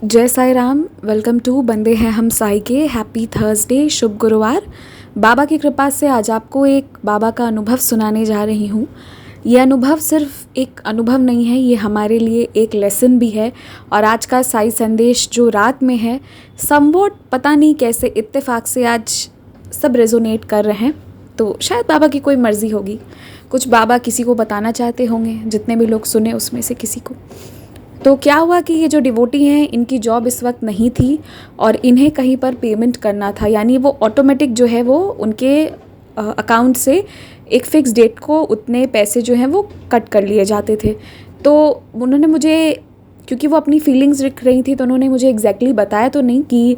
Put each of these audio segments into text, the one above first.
जय Sai Ram. Welcome to बंदे हैं हम साई के। हैप्पी थर्सडे, शुभ गुरुवार। बाबा की कृपा से आज आपको एक बाबा का अनुभव सुनाने जा रही हूँ। ये अनुभव सिर्फ एक अनुभव नहीं है, ये हमारे लिए एक लेसन भी है। और आज का साई संदेश जो रात में है, समवॉट पता नहीं कैसे इत्तेफाक से आज सब रेजोनेट कर रहे हैं। तो शायद बाबा की कोई मर्ज़ी होगी, कुछ बाबा किसी को बताना चाहते होंगे, जितने भी लोग सुने उसमें से किसी को। तो क्या हुआ कि ये जो डिवोटी हैं, इनकी जॉब इस वक्त नहीं थी और इन्हें कहीं पर पेमेंट करना था, यानी वो ऑटोमेटिक जो है वो उनके अकाउंट से एक फ़िक्स डेट को उतने पैसे जो हैं वो कट कर लिए जाते थे। तो उन्होंने मुझे, क्योंकि वो अपनी फीलिंग्स लिख रही थी, तो उन्होंने मुझे एग्जैक्टली बताया तो नहीं कि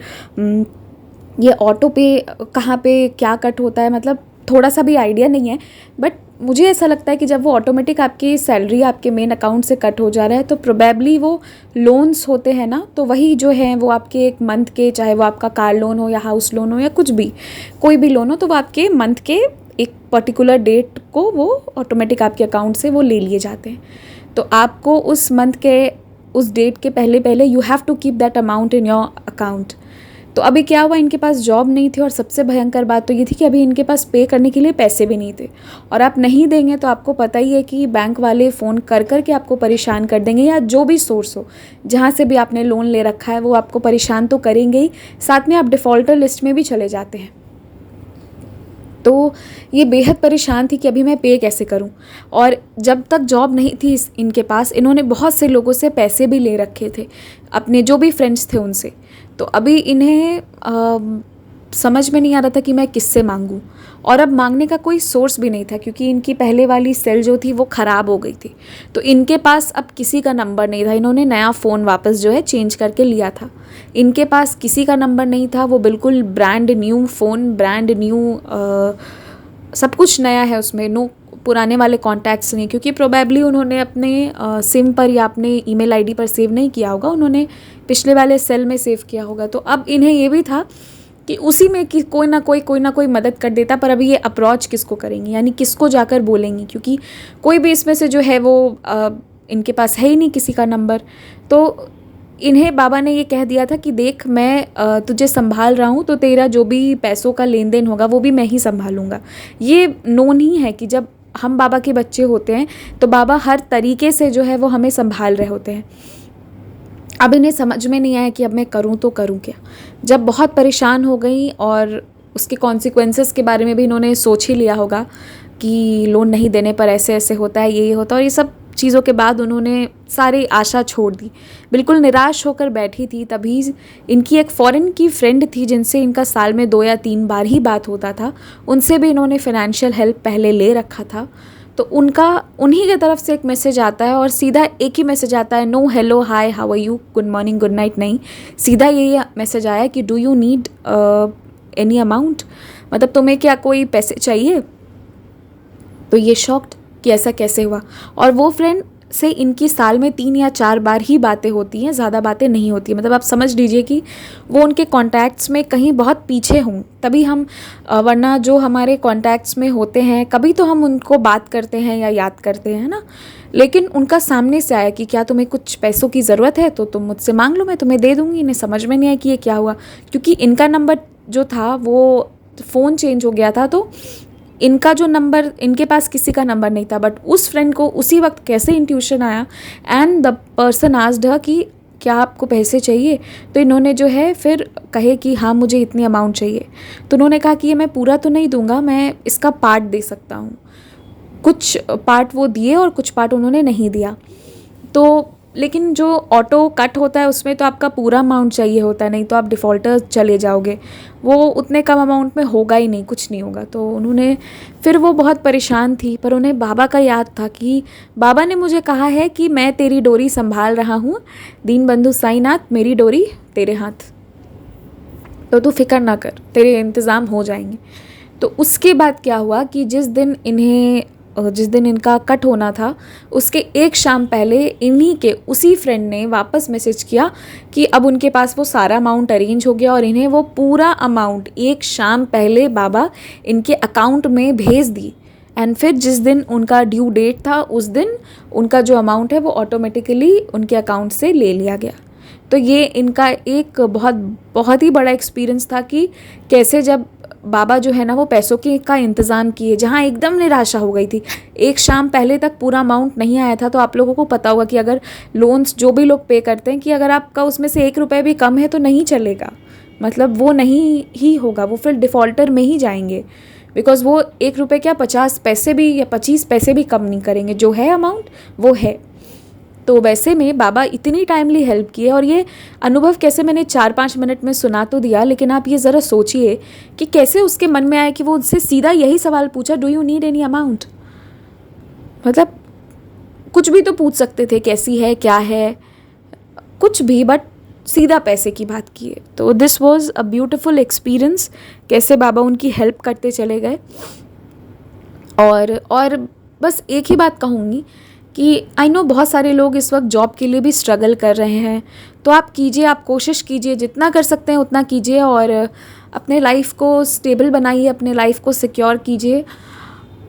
ये ऑटो पे कहाँ पे क्या कट होता है, मतलब थोड़ा सा भी आइडिया नहीं है। बट मुझे ऐसा लगता है कि जब वो ऑटोमेटिक आपकी सैलरी आपके मेन अकाउंट से कट हो जा रहा है, तो प्रोबेबली वो लोन्स होते हैं ना, तो वही जो है वो आपके एक मंथ के, चाहे वो आपका कार लोन हो या हाउस लोन हो या कुछ भी, कोई भी लोन हो, तो वो आपके मंथ के एक पर्टिकुलर डेट को वो ऑटोमेटिक आपके अकाउंट से वो ले लिए जाते हैं। तो आपको उस मंथ के उस डेट के पहले पहले you have to keep that amount in your account. तो अभी क्या हुआ, इनके पास जॉब नहीं थी और सबसे भयंकर बात तो ये थी कि अभी इनके पास पे करने के लिए पैसे भी नहीं थे। और आप नहीं देंगे तो आपको पता ही है कि बैंक वाले फ़ोन कर कर के आपको परेशान कर देंगे, या जो भी सोर्स हो जहाँ से भी आपने लोन ले रखा है वो आपको परेशान तो करेंगे ही, साथ में आप डिफ़ॉल्टर लिस्ट में भी चले जाते हैं। तो ये बेहद परेशान थी कि अभी मैं पे कैसे करूं। और जब तक जॉब नहीं थी इनके पास, इन्होंने बहुत से लोगों से पैसे भी ले रखे थे, अपने जो भी फ्रेंड्स थे उनसे। तो अभी इन्हें समझ में नहीं आ रहा था कि मैं किससे मांगूं, और अब मांगने का कोई सोर्स भी नहीं था, क्योंकि इनकी पहले वाली सेल जो थी वो ख़राब हो गई थी। तो इनके पास अब किसी का नंबर नहीं था। इन्होंने नया फ़ोन वापस जो है चेंज करके लिया था। इनके पास किसी का नंबर नहीं था। वो बिल्कुल brand new phone, brand new सब कुछ नया है उसमें, नो पुराने वाले कॉन्टैक्ट्स नहीं, क्योंकि प्रोबेबली उन्होंने अपने सिम पर या अपने ईमेल आईडी पर सेव नहीं किया होगा, उन्होंने पिछले वाले सेल में सेव किया होगा। तो अब इन्हें ये भी था कि उसी में कि कोई ना कोई मदद कर देता, पर अभी ये अप्रोच किसको करेंगी, यानी किसको जाकर बोलेंगी, क्योंकि कोई भी इसमें से जो है वो इनके पास है ही नहीं किसी का नंबर। तो इन्हें बाबा ने ये कह दिया था कि देख, मैं तुझे संभाल रहा हूँ, तो तेरा जो भी पैसों का लेन देन होगा वो भी मैं ही संभालूंगा। ये नोन ही है कि जब हम बाबा के बच्चे होते हैं तो बाबा हर तरीके से जो है वो हमें संभाल रहे होते हैं। अब इन्हें समझ में नहीं आया कि अब मैं करूँ तो करूँ क्या। जब बहुत परेशान हो गई और उसके कॉन्सिक्वेंसेस के बारे में भी इन्होंने सोच ही लिया होगा कि लोन नहीं देने पर ऐसे ऐसे होता है, ये होता है, और ये सब चीज़ों के बाद उन्होंने सारी आशा छोड़ दी। बिल्कुल निराश होकर बैठी थी। तभी इनकी एक फ़ॉरेन की फ्रेंड थी जिनसे इनका साल में 2 या 3 बार ही बात होता था, उनसे भी इन्होंने फ़ाइनेंशियल हेल्प पहले ले रखा था। तो उनका उन्हीं की तरफ से एक मैसेज आता है, और सीधा एक ही मैसेज आता है, no hello hi how are you good morning good night नहीं, सीधा ये मैसेज आया कि do you need any amount, मतलब तुम्हें क्या कोई पैसे चाहिए। तो ये शॉक्ड कि ऐसा कैसे हुआ। और वो फ्रेंड से इनकी साल में 3 या 4 बार ही बातें होती हैं, ज़्यादा बातें नहीं होती। मतलब आप समझ लीजिए कि वो उनके कॉन्टैक्ट्स में कहीं बहुत पीछे हों, तभी हम वरना जो हमारे कॉन्टैक्ट्स में होते हैं कभी तो हम उनको बात करते हैं या याद करते हैं ना। लेकिन उनका सामने से आया कि क्या तुम्हें कुछ पैसों की ज़रूरत है तो तुम मुझसे मांग लो, मैं तुम्हें दे दूँगी। इन्हें समझ में नहीं आया कि ये क्या हुआ, क्योंकि इनका नंबर जो था वो फ़ोन चेंज हो गया था, तो इनका जो नंबर, इनके पास किसी का नंबर नहीं था। बट उस फ्रेंड को उसी वक्त कैसे इंट्यूशन आया, and the person asked her कि क्या आपको पैसे चाहिए। तो इन्होंने जो है फिर कहे कि हाँ मुझे इतनी अमाउंट चाहिए। तो उन्होंने कहा कि ये मैं पूरा तो नहीं दूंगा, मैं इसका पार्ट दे सकता हूँ। कुछ पार्ट वो दिए और कुछ पार्ट उन्होंने नहीं दिया। तो लेकिन जो ऑटो कट होता है उसमें तो आपका पूरा अमाउंट चाहिए होता है, नहीं तो आप डिफ़ॉल्टर चले जाओगे। वो उतने कम अमाउंट में होगा ही नहीं, कुछ नहीं होगा। तो उन्होंने फिर, वो बहुत परेशान थी, पर उन्हें बाबा का याद था कि बाबा ने मुझे कहा है कि मैं तेरी डोरी संभाल रहा हूँ, दीन बंधु साईनाथ मेरी डोरी तेरे हाथ, तो तू फिक्र ना कर, तेरे इंतज़ाम हो जाएंगे। तो उसके बाद क्या हुआ कि जिस दिन इनका कट होना था उसके एक शाम पहले इन्हीं के उसी फ्रेंड ने वापस मैसेज किया कि अब उनके पास वो सारा अमाउंट अरेंज हो गया, और इन्हें वो पूरा अमाउंट एक शाम पहले बाबा इनके अकाउंट में भेज दी। एंड फिर जिस दिन उनका ड्यू डेट था उस दिन उनका जो अमाउंट है वो ऑटोमेटिकली उनके अकाउंट से ले लिया गया। तो ये इनका एक बहुत बहुत ही बड़ा एक्सपीरियंस था कि कैसे जब बाबा जो है ना वो पैसों की का इंतज़ाम किए, जहाँ एकदम निराशा हो गई थी, एक शाम पहले तक पूरा अमाउंट नहीं आया था। तो आप लोगों को पता होगा कि अगर लोन्स जो भी लोग पे करते हैं कि अगर आपका उसमें से 1 रुपये भी कम है तो नहीं चलेगा, मतलब वो नहीं ही होगा, वो फिर डिफ़ॉल्टर में ही जाएंगे, बिकॉज़ वो 1 रुपये क्या 50 पैसे भी या 25 पैसे भी कम नहीं करेंगे, जो है अमाउंट वो है। तो वैसे में बाबा इतनी टाइमली हेल्प किए, और ये अनुभव कैसे मैंने 4-5 मिनट में सुना तो दिया, लेकिन आप ये ज़रा सोचिए कि कैसे उसके मन में आया कि वो उससे सीधा यही सवाल पूछा, do you need any amount. मतलब कुछ भी तो पूछ सकते थे, कैसी है, क्या है, कुछ भी, बट सीधा पैसे की बात की है। तो this was a beautiful experience, कैसे बाबा उनकी हेल्प करते चले गए। और बस एक ही बात कहूँगी कि आई नो बहुत सारे लोग इस वक्त जॉब के लिए भी स्ट्रगल कर रहे हैं, तो आप कीजिए, आप कोशिश कीजिए, जितना कर सकते हैं उतना कीजिए, और अपने लाइफ को स्टेबल बनाइए, अपने लाइफ को सिक्योर कीजिए।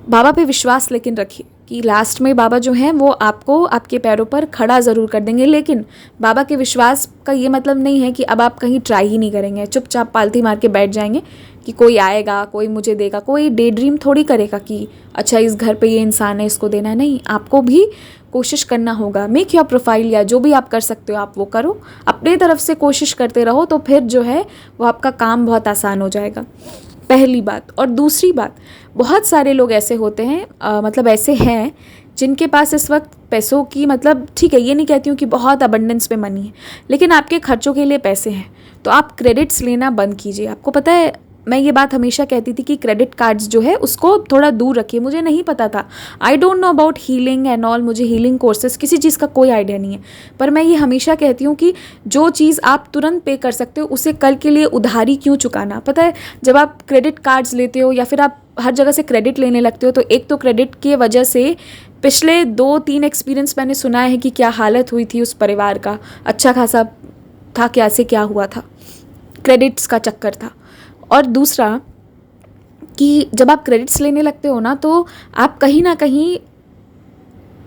बाबा पे विश्वास लेकिन रखिए कि लास्ट में बाबा जो हैं वो आपको आपके पैरों पर खड़ा ज़रूर कर देंगे, लेकिन बाबा के विश्वास का ये मतलब नहीं है कि अब आप कहीं ट्राई ही नहीं करेंगे, चुपचाप पालती मार के बैठ जाएंगे कि कोई आएगा, कोई मुझे देगा, कोई डे ड्रीम थोड़ी करेगा कि अच्छा इस घर पे ये इंसान है, इसको देना। नहीं, आपको भी कोशिश करना होगा। मेक योर प्रोफाइल, या जो भी आप कर सकते हो आप वो करो, अपने तरफ से कोशिश करते रहो, तो फिर जो है वो आपका काम बहुत आसान हो जाएगा, पहली बात। और दूसरी बात, बहुत सारे लोग ऐसे होते हैं, मतलब ऐसे हैं जिनके पास इस वक्त पैसों की, मतलब ठीक है, ये नहीं कहती हूँ कि बहुत अबंडेंस में मनी है, लेकिन आपके खर्चों के लिए पैसे हैं, तो आप क्रेडिट्स लेना बंद कीजिए। आपको पता है, मैं ये बात हमेशा कहती थी कि क्रेडिट कार्ड्स जो है उसको थोड़ा दूर रखिए। मुझे नहीं पता था, I don't know about healing and all, मुझे हीलिंग कोर्सेज किसी चीज़ का कोई आइडिया नहीं है, पर मैं ये हमेशा कहती हूँ कि जो चीज़ आप तुरंत पे कर सकते हो उसे कल के लिए उधारी क्यों चुकाना। पता है, जब आप क्रेडिट कार्ड्स लेते हो या फिर आप हर जगह से क्रेडिट लेने लगते हो, तो एक तो क्रेडिट की वजह से पिछले 2-3 एक्सपीरियंस मैंने सुना है कि क्या हालत हुई थी उस परिवार का, अच्छा खासा था, कैसे क्या हुआ था, क्रेडिट्स का चक्कर था। और दूसरा कि जब आप क्रेडिट्स लेने लगते हो ना, तो आप कहीं ना कहीं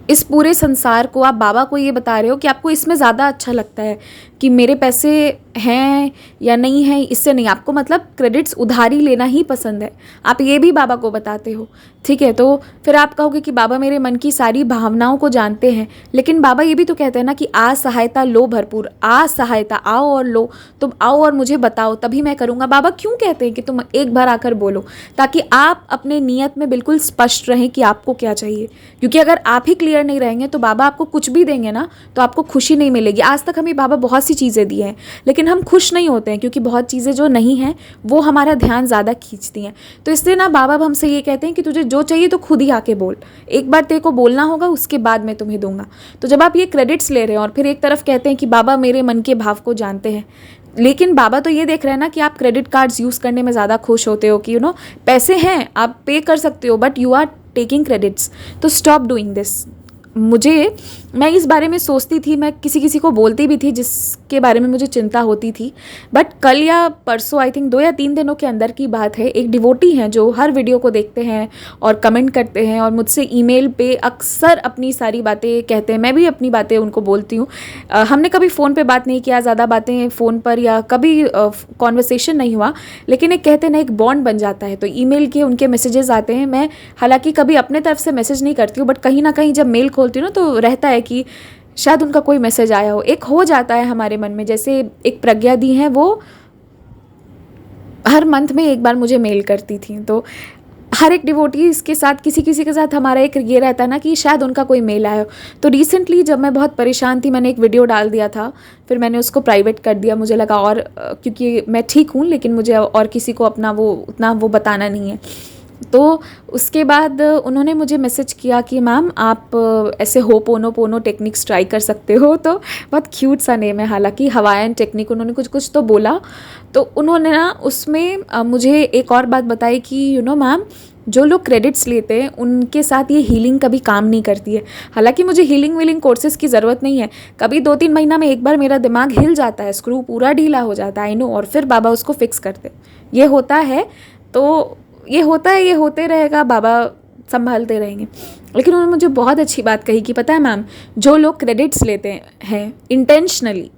इस पूरे संसार को, आप बाबा को ये बता रहे हो कि आपको इसमें ज़्यादा अच्छा लगता है कि मेरे पैसे हैं या नहीं हैं, इससे नहीं, आपको मतलब क्रेडिट्स उधारी लेना ही पसंद है, आप ये भी बाबा को बताते हो, ठीक है। तो फिर आप कहोगे कि बाबा मेरे मन की सारी भावनाओं को जानते हैं, लेकिन बाबा ये भी तो कहते हैं ना कि आ सहायता लो भरपूर, आ सहायता, आओ और लो, तुम आओ और मुझे बताओ तभी मैं करूँगा। बाबा क्यों कहते हैं कि तुम एक बार आकर बोलो, ताकि आप अपने नियत में बिल्कुल स्पष्ट रहें कि आपको क्या चाहिए, क्योंकि अगर आप ही क्लियर नहीं रहेंगे तो बाबा आपको कुछ भी देंगे ना तो आपको खुशी नहीं मिलेगी। आज तक हमें बाबा बहुत सी चीज़ें दी हैं, लेकिन हम खुश नहीं होते हैं, क्योंकि बहुत चीज़ें जो नहीं हैं वो हमारा ध्यान ज़्यादा खींचती हैं। तो इसलिए ना बाबा हमसे ये कहते हैं कि तुझे जो चाहिए तो खुद ही आके बोल, एक बार तेरे को बोलना होगा, उसके बाद मैं तुम्हें दूंगा। तो जब आप ये क्रेडिट्स ले रहे हैं और फिर एक तरफ कहते हैं कि बाबा मेरे मन के भाव को जानते हैं, लेकिन बाबा तो ये देख रहे हैं ना कि आप क्रेडिट कार्ड्स यूज़ करने में ज़्यादा खुश होते हो, कि पैसे हैं, आप पे कर सकते हो, but you are taking credits, तो स्टॉप डूइंग दिस। मैं इस बारे में सोचती थी, मैं किसी को बोलती भी थी जिसके बारे में मुझे चिंता होती थी, बट कल या परसों, आई थिंक 2 या 3 दिनों के अंदर की बात है, एक डिवोटी हैं जो हर वीडियो को देखते हैं और कमेंट करते हैं और मुझसे ईमेल पे अक्सर अपनी सारी बातें कहते हैं, मैं भी अपनी बातें उनको बोलती हूँ। हमने कभी फ़ोन पे बात नहीं किया, ज़्यादा बातें फ़ोन पर या कभी कॉन्वर्सेशन नहीं हुआ, लेकिन एक कहते हैं ना, एक बॉन्ड बन जाता है, तो ईमेल के उनके मैसेजेस आते हैं। मैं हालांकि कभी अपने तरफ से मैसेज नहीं करती हूँ, बट कहीं ना कहीं जब मेल खोलती हूँ ना तो रहता है कि शायद उनका कोई मैसेज आया हो, एक हो जाता है हमारे मन में। जैसे एक प्रज्ञा दी हैं, वो हर मंथ में एक बार मुझे मेल करती थी, तो हर एक डिवोटीज के साथ किसी के साथ हमारा एक ये रहता है ना कि शायद उनका कोई मेल आया हो। तो रिसेंटली जब मैं बहुत परेशान थी, मैंने एक वीडियो डाल दिया था, फिर मैंने उसको प्राइवेट कर दिया, मुझे लगा और क्योंकि मैं ठीक हूँ लेकिन मुझे और किसी को अपना उतना बताना नहीं है। तो उसके बाद उन्होंने मुझे मैसेज किया कि मैम आप ऐसे होपोनोपोनो टेक्निक्स ट्राई कर सकते हो, तो बहुत क्यूट सा नेम है, हालांकि हवाईयन टेक्निक उन्होंने कुछ तो बोला। तो उन्होंने ना उसमें मुझे एक और बात बताई कि मैम, जो लोग क्रेडिट्स लेते हैं उनके साथ ये हीलिंग कभी काम नहीं करती है। हालांकि मुझे हीलिंग कोर्सेज़ की ज़रूरत नहीं है, कभी 2-3 महीना में एक बार मेरा दिमाग हिल जाता है, स्क्रू पूरा ढीला हो जाता है, आई नो, और फिर बाबा उसको फिक्स करते। ये होता है, तो ये होता है, ये होते रहेगा, बाबा संभालते रहेंगे। लेकिन उन्होंने मुझे बहुत अच्छी बात कही कि पता है मैम, जो लोग क्रेडिट्स लेते हैं इंटेंशनली,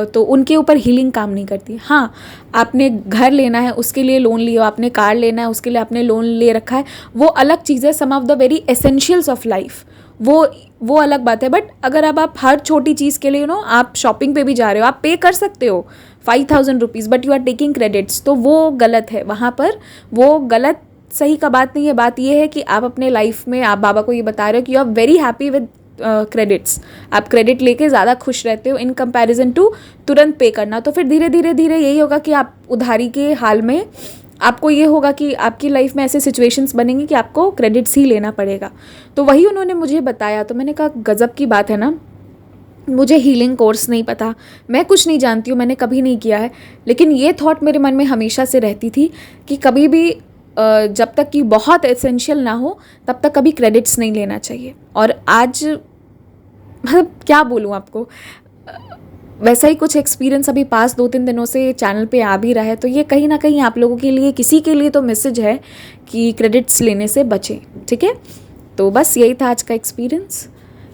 तो उनके ऊपर हीलिंग काम नहीं करती। हाँ, आपने घर लेना है उसके लिए लोन लिया, आपने कार लेना है उसके लिए आपने लोन ले रखा है, वो अलग चीज़ है। Some of the very essentials of life, वो अलग बात है। बट अगर अब आप हर छोटी चीज़ के लिए आप शॉपिंग पे भी जा रहे हो, आप पे कर सकते हो 5000 rupees, but you are taking credits, तो वो गलत है। वहाँ पर वो गलत सही का बात नहीं है। बात ये है कि आप अपने लाइफ में, आप बाबा को ये बता रहे हो कि you are very happy with credits, आप क्रेडिट लेके ज़्यादा खुश रहते हो इन कंपैरिजन टू तुरंत पे करना। तो फिर धीरे धीरे धीरे यही होगा कि आप उधारी के हाल में आपको ये होगा कि आपकी लाइफ में ऐसे सिचुएशंस बनेंगे कि आपको क्रेडिट्स ही लेना पड़ेगा। तो वही उन्होंने मुझे बताया। तो मैंने कहा गज़ब की बात है ना, मुझे हीलिंग कोर्स नहीं पता, मैं कुछ नहीं जानती हूँ, मैंने कभी नहीं किया है, लेकिन ये थॉट मेरे मन में हमेशा से रहती थी कि कभी भी जब तक कि बहुत एसेंशियल ना हो तब तक कभी क्रेडिट्स नहीं लेना चाहिए। और आज मतलब क्या बोलूँ आपको, वैसा ही कुछ एक्सपीरियंस अभी पास 2-3 दिनों से चैनल पे आ भी रहा है। तो ये कहीं ना कहीं आप लोगों के लिए, किसी के लिए तो मैसेज है कि क्रेडिट्स लेने से बचें। ठीक है, तो बस यही था आज का एक्सपीरियंस।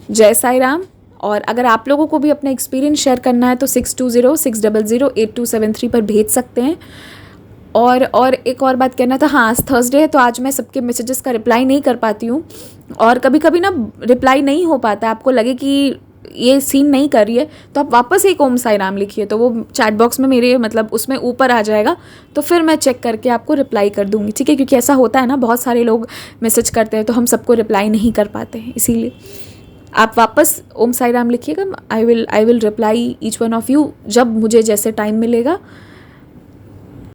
जय साई राम। और अगर आप लोगों को भी अपना एक्सपीरियंस शेयर करना है तो 6206008273 पर भेज सकते हैं। और एक और बात कहना था, हाँ आज थर्सडे है तो आज मैं सबके मैसेजेस का रिप्लाई नहीं कर पाती हूँ, और कभी कभी ना रिप्लाई नहीं हो पाता, आपको लगे कि ये सीन नहीं कर रही है तो आप वापस एक ओम साई राम लिखिए, तो वो चैट बॉक्स में मेरे मतलब उसमें ऊपर आ जाएगा, तो फिर मैं चेक करके आपको रिप्लाई कर दूँगी। ठीक है, क्योंकि ऐसा होता है ना, बहुत सारे लोग मैसेज करते हैं तो हम सबको रिप्लाई नहीं कर पाते हैं, इसीलिए आप वापस ओम साई राम लिखिएगा। I will reply each one of you जब मुझे जैसे टाइम मिलेगा।